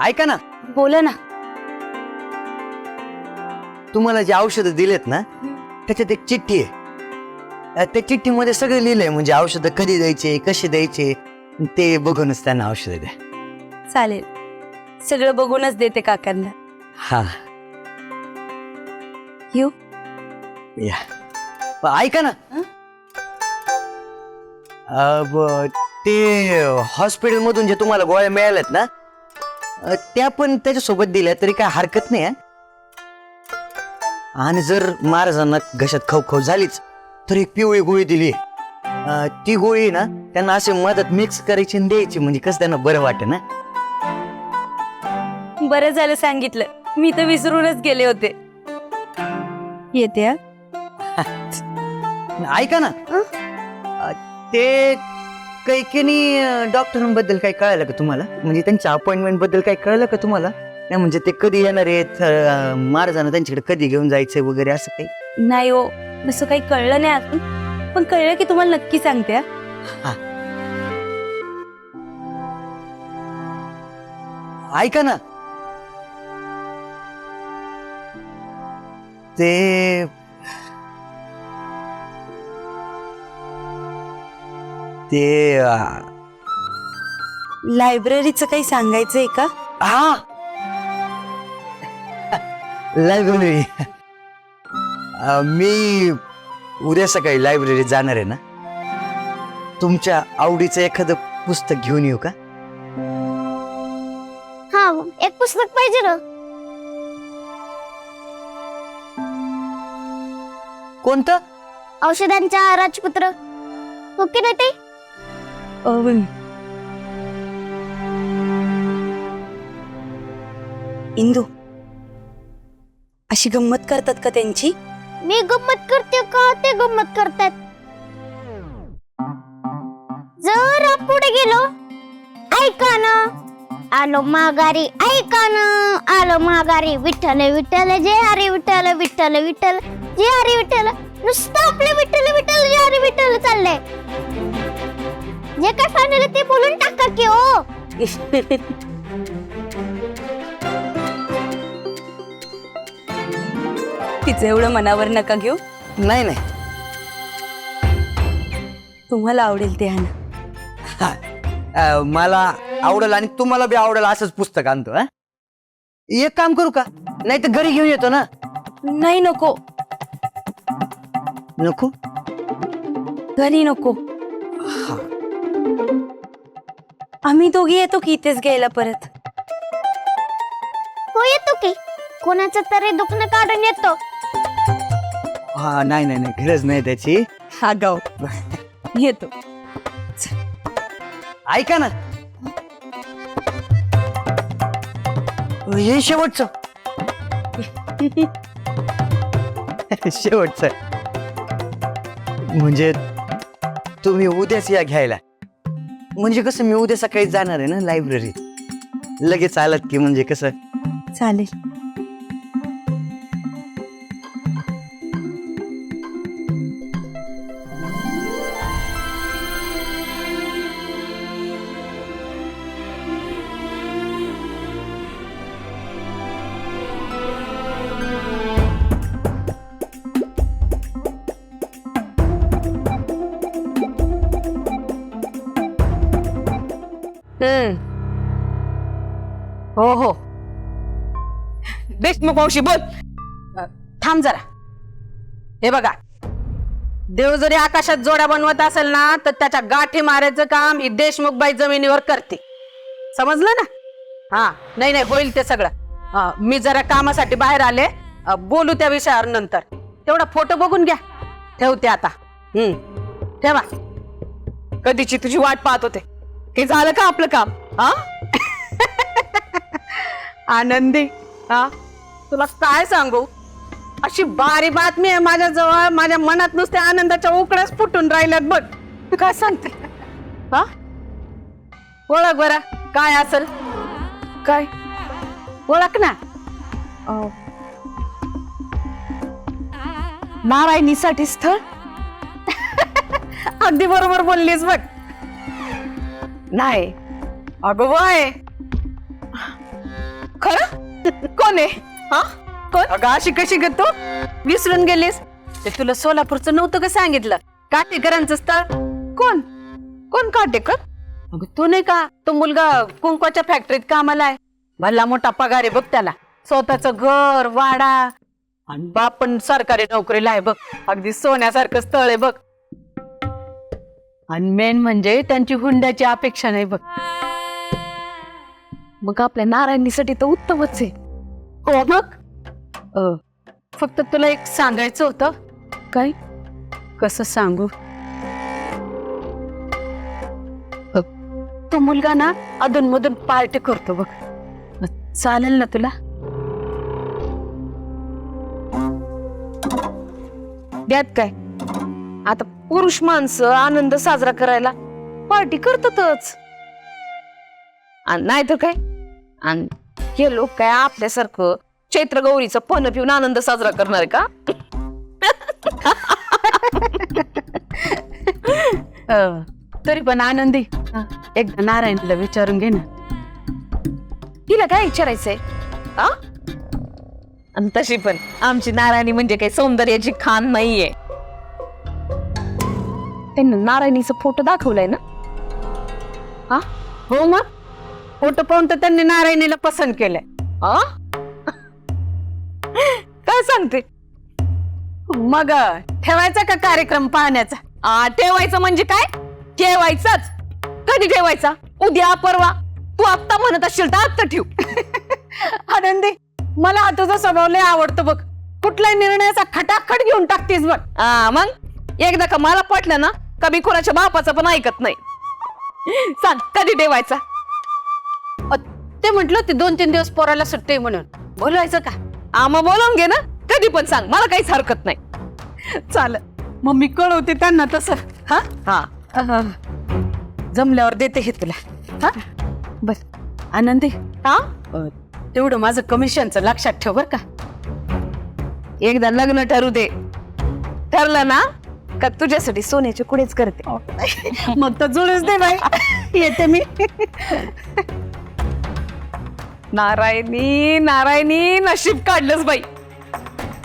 ऐका ना, बोला ना. तुम्हाला जे औषधं दिलेत ना त्याच्यात एक चिठ्ठी आहे. त्या चिठ्ठीमध्ये सगळं लिहिलंय, म्हणजे औषधं कधी द्यायचे, कसे द्यायचे, ते बघूनच त्यांना औषधं द्या. चालेल, सगळं बघूनच देते काकांना. हा येऊ. या. ऐका ना, ते हॉस्पिटल मधून जे तुम्हाला गोळ्या मिळाल्यात ना, त्या पण त्याच्यासोबत दिल्या तरी काय हरकत नाही. आणि जर महाराजांना घशात खवखव झालीच तर एक पिवळी गोळी दिली. ती गोळी ना त्यांना असे मधात मिक्स करायची आणि द्यायची, म्हणजे कसं त्यांना बरं वाटतं ना. बरं झालं सांगितलं, मी तर विसरूनच गेले होते. येते. ऐका ना, ते कैकेनी डॉक्टरांबद्दल काही कळालं का तुम्हाला? म्हणजे त्यांच्या अपॉइंटमेंट बद्दल काही कळलं का तुम्हाला? नाही म्हणजे ते कधी येणार आहेत, महाराजांना त्यांच्याकडे कधी घेऊन जायचंय वगैरे असं काही? नाही हो, असं काही कळलं नाही अजून, पण कळलं की तुम्हाला नक्की सांगते. ऐका ना, ते लायब्ररीचं काही सांगायचंय का? हा, लायब्ररी. मी उद्या सकाळी लायब्ररीत जाणार आहे ना, तुमच्या आवडीचं एखादं पुस्तक घेऊन येऊ का? हा, एक पुस्तक पाहिजे ना. कोणतं? औषधांचा राजपुत्र. ओके ना ते? इंदू, अशी गंमत करतात का त्यांची? मी गंमत करते का ते गंमत करतात? जरा पुढे गेलो, ऐका ना, आलो माघारी, ऐका ना, आलो माघारी. विठ्ठल विठ्ठल जय हरी विठ्ठल, विठ्ठल विठ्ठल जय हरी विठ्ठल. नुसतं आपले विठ्ठल विठ्ठल जय हरी विठ्ठल चाललंय. जे काय फायनल ते बोलून टाका की हो. तिचं एवढं मनावर नका घेऊ. नाही नाही, तुम्हाला आवडेल ते आणा. मला आवडेल आणि तुम्हाला बी आवडेल असंच पुस्तक आणतो. एक काम करू का, नाही तर घरी घेऊन येतो ना. नाही, नको. नको? घरी नको. आम्ही दोघी येतो की इथेच घ्यायला परत. हो येतो की, कोणाचं तरी दुखणं काढून येतो. हा, नाही नाही नाही, गरज नाही त्याची. हा गाव येतो. ऐका ना, हे शेवटचं. शेवटचं म्हणजे तुम्ही उद्याच या घ्यायला. म्हणजे कसं मी उद्या सकाळी जाणार आहे ना लायब्ररीत, लगेच आलात की म्हणजे कसं. चालेल. हो हो, देशमुख मावशी बोल. थांब जरा. हे बघा, देव जरी आकाशात जोड्या बनवत असेल ना, तर त्याच्या गाठी मारायचं काम ही देशमुख बाई जमिनीवर करते. समजलं ना? हा, नाही नाही, होईल ते सगळं. मी जरा कामासाठी बाहेर आले, बोलू त्या विषयावर नंतर. तेवढा फोटो बघून घ्या. ठेवते आता. ठेवा. कधीची तुझी वाट पाहत होते. हे झालं का आपलं काम? हा आनंदी. हा, तुला काय सांगू, अशी बारी बातमी आहे माझ्या जवळ. माझ्या मनात नुसते आनंदाच्या उकळ्याच फुटून राहिल्यात बघ. तू काय सांगते? हा, ओळख बरा काय असेल. काय ओळख ना. नारायणीसाठी स्थळ. अगदी बरोबर बोललीस बघ. नाही अगं वय, खरं कोण आहे? हा कोण? अगं अशी कशी ग तू विसरून गेलीस? ते तुला सोलापूरचं नव्हतं का सांगितलं, काटेकरांचं स्थळ? कोण कोण काटेकर? अगं तो नाही का, तो मुलगा कुंकवाच्या फॅक्टरीत कामाला आहे, भला मोठा पगार आहे बघ त्याला, स्वतःच घर वाडा, आणि बाप पण सरकारी नोकरीला आहे बघ, अगदी सोन्यासारखं स्थळ आहे बघ. आणि मेन म्हणजे त्यांची हुंड्याची अपेक्षा नाही बघ. मग आपल्या नारायणीसाठी तर उत्तमच आहे. हो मग फक्त तुला एक सांगायचं होतं. काय? कसं सांगू? तो मुलगा ना अधूनमधून पार्टी करतो बघ, चालेल ना तुला? त्यात काय, आता पुरुष माणसं आनंद साजरा करायला पार्टी करतातच, आणि नाही तर काय. आणि हे लोक काय आपल्यासारखं चैत्र गौरीचं पण पिऊन आनंद साजरा करणार आहे का? तरी पण आनंदी एकदा नारायणला विचारून घे ना. तिला काय विचारायचंय? आ? आणि तशी पण आमची नारायणी म्हणजे काही सौंदर्याची खान नाहीये. त्यांना नारायणीचा फोटो दाखवलाय ना? हा हो मग फोटो पाहून तर त्यांनी नारायणीला पसंत केलंय. आ? काय सांगते? मग ठेवायचा का कार्यक्रम पाहण्याचा? ठेवायचं म्हणजे काय? ठेवायचंच. कधी ठेवायचा? उद्या परवा? तू आत्ता म्हणत असशील तर आत्ता ठेव. आनंदी मला हा तुझा स्वभाव लय आवडतो बघ, कुठलाही निर्णयाचा खटाखट घेऊन टाकतेस बघ. मग एकदा का मला पटलं ना, कधी कोणाच्या बापाचं पण ऐकत नाही. सांग कधी ठेवायचा? ते म्हटलं ते 2-3 दिवस पोराला सुट्टी आहे म्हणून बोलवायचं का? मग बोलवून घे ना, कधी पण सांग, मला काहीच हरकत नाही. चाल मग मी कळवते त्यांना तसं. हा हा जमल्यावर देते हे तुला. हा बस आनंदी, हा तेवढं माझं कमिशनचं लक्षात ठेव बर का. एकदा लग्न ठरू दे, ठरलं ना का तुझ्यासाठी सोन्याचे कुडेच करते. मग तर जुळूच दे बाई, येते मी. नारायणी नारायणी, नशीब काढलंच बाई.